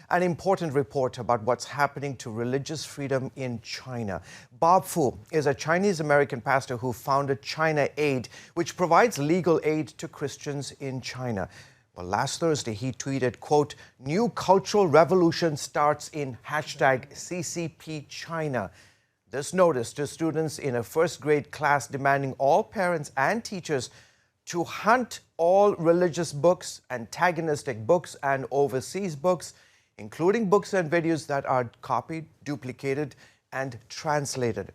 An important report about what's happening to religious freedom in China. Bob Fu is a Chinese-American pastor who founded China Aid, which provides legal aid to Christians in China. Well, last Thursday, he tweeted, quote, "New cultural revolution starts in #CCP China." This notice to students in a first grade class demanding all parents and teachers to hunt all religious books, antagonistic books, and overseas books, including books and videos that are copied, duplicated, and translated.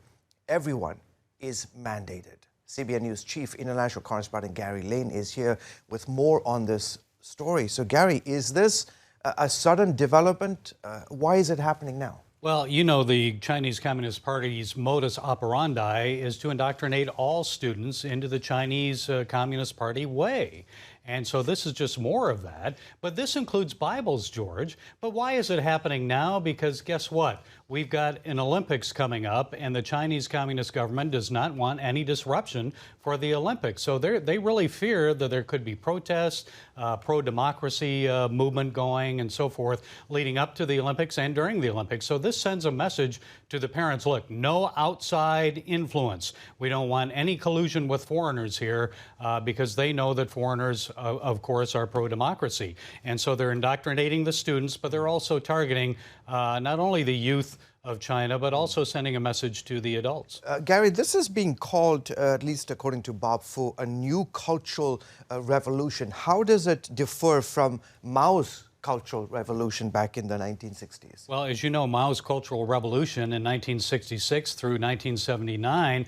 Everyone is mandated. CBN News Chief International Correspondent Gary Lane is here with more on this story. So, Gary, is this a sudden development? Why is it happening now? Well, you know, the Chinese Communist Party's modus operandi is to indoctrinate all students into the Chinese Communist Party way. And so this is just more of that. But this includes Bibles, George. But why is it happening now? Because guess what? We've got an Olympics coming up, and the Chinese Communist government does not want any disruption for the Olympics. So they really fear that there could be protests, pro-democracy movement going, and so forth, leading up to the Olympics and during the Olympics. So this sends a message to the parents, look, no outside influence. We don't want any collusion with foreigners here because they know that foreigners, of course, are pro-democracy. And so they're indoctrinating the students, but they're also targeting not only the youth of China, but also sending a message to the adults. Gary, this is being called, at least according to Bob Fu, a new cultural revolution. How does it differ from Mao's cultural revolution back in the 1960s? Well, as you know, Mao's Cultural Revolution in 1966 through 1979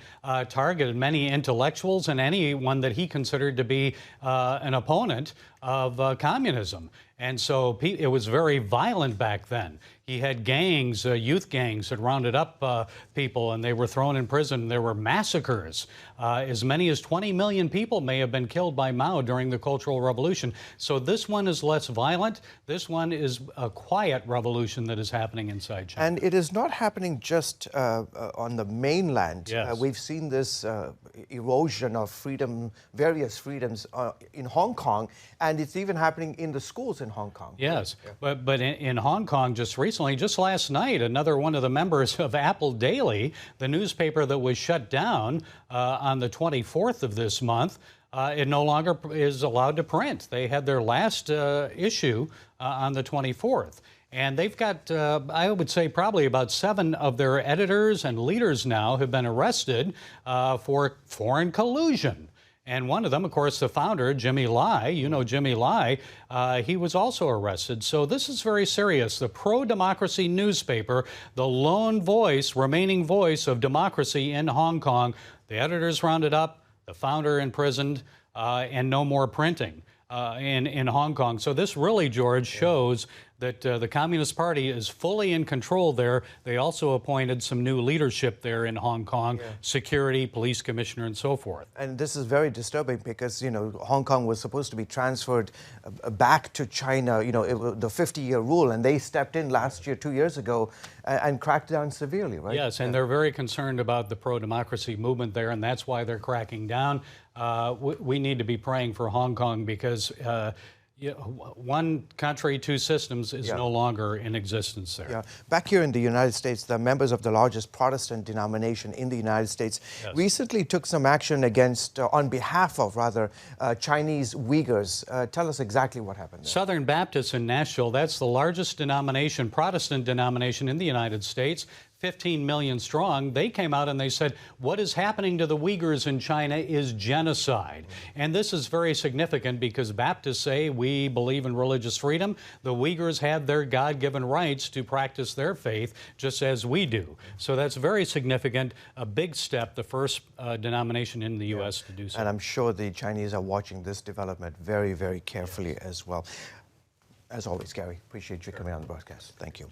targeted many intellectuals and anyone that he considered to be an opponent of communism. And so it was very violent back then. He had gangs, youth gangs that rounded up people, and they were thrown in prison. There were massacres. As many as 20 million people may have been killed by Mao during the Cultural Revolution. So this one is less violent. This one is a quiet revolution that is happening inside China. And it is not happening just on the mainland. Yes. We've seen this erosion of freedom, various freedoms in Hong Kong, and it's even happening in the schools in Hong Kong. Yes, yeah. But in Hong Kong just recently, just last night, another one of the members of Apple Daily, the newspaper that was shut down on the 24th of this month, it no longer is allowed to print. They had their last issue on the 24th. And they've got, I would say, probably about 7 of their editors and leaders now have been arrested for foreign collusion. And one of them, of course, the founder, Jimmy Lai, you know Jimmy Lai, he was also arrested. So this is very serious. The pro-democracy newspaper, the lone voice, remaining voice of democracy in Hong Kong, the editors rounded up, the founder imprisoned, and no more printing in Hong Kong. So this really, George, shows that the Communist Party is fully in control there. They also appointed some new leadership there in Hong Kong, security, police commissioner, and so forth. And this is very disturbing because, you know, Hong Kong was supposed to be transferred back to China, you know, the 50-year rule, and they stepped in last year, 2 years ago, and cracked down severely, right? Yes, and they're very concerned about the pro-democracy movement there, and that's why they're cracking down. We need to be praying for Hong Kong because one country, 2 systems is no longer in existence there. Yeah. Back here in the United States, the members of the largest Protestant denomination in the United States recently took some action against, on behalf of, rather, Chinese Uyghurs. Tell us exactly what happened there. Southern Baptists in Nashville, that's the largest denomination, Protestant denomination in the United States. 15 million strong, they came out and they said, what is happening to the Uyghurs in China is genocide. And this is very significant because Baptists say we believe in religious freedom. The Uyghurs have their God-given rights to practice their faith just as we do. So that's very significant, a big step, the first denomination in the U.S. to do so. And I'm sure the Chinese are watching this development very, very carefully as well. As always, Gary, appreciate you coming on the broadcast. Thank you.